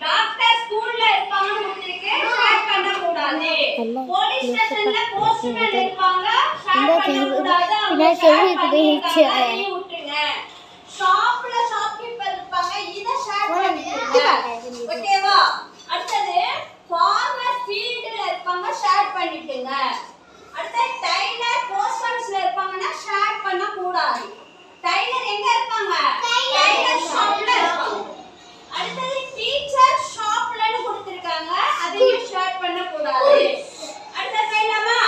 Doctor ஸ்கூல்ல இருப்பாங்க உங்களுக்கு ஷேர் பண்ண கூடாது. போலீஸ் ஸ்டேஷன்ல போஸ்ட்மேன் இருப்பாங்க ஷேர் பண்ண கூடாது. நான் சொல்லிட்டு விட்டுங்க. ஷாப்ல ஷாப்கீப்பர் இருப்பாங்க இத ஷேர் பண்ணிடுங்க. ஓகேவா? அடுத்து ஃபார்மர் ஃபீல்ட்ல இருப்பாங்க ஷேர் பண்ணிடுங்க. அடுத்து டைலர் போஸ்ட்மேன்ஸ்ல இருப்பாங்கன்னா ஷேர் பண்ண கூடாது. டைலர் எங்க இருப்பாங்க? டைலர் ஷாப்ல இருப்பாங்க. அடுத்து டீச்சர் ஷாப்லன்னு கொடுத்திருக்காங்க அதையும் ஷேர் பண்ண கூடாது. அடுத்து கைலாமா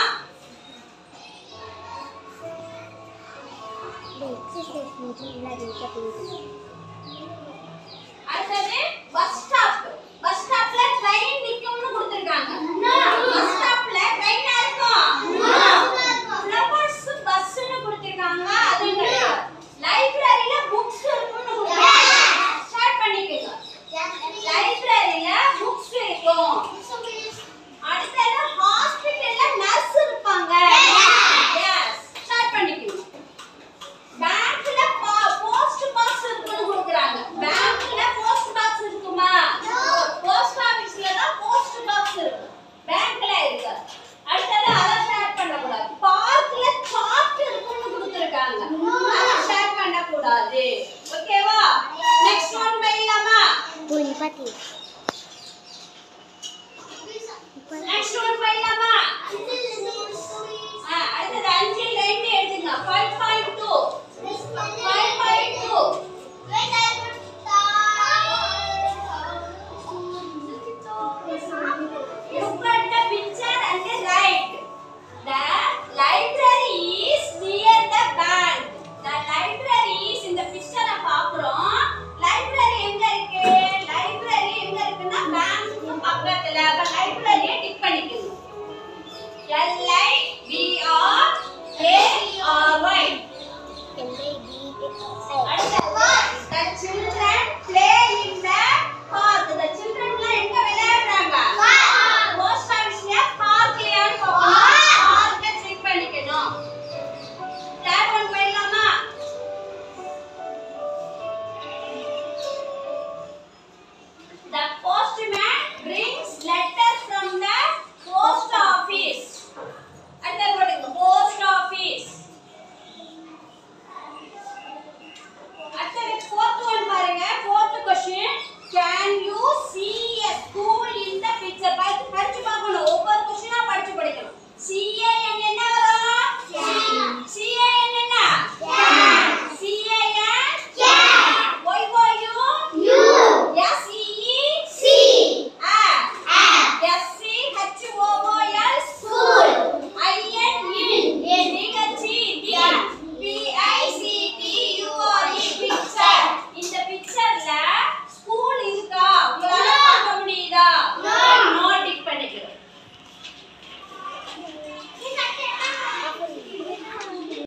எக்ஸசைஸ் மூஞ்சில ரீட் பண்ணுங்க.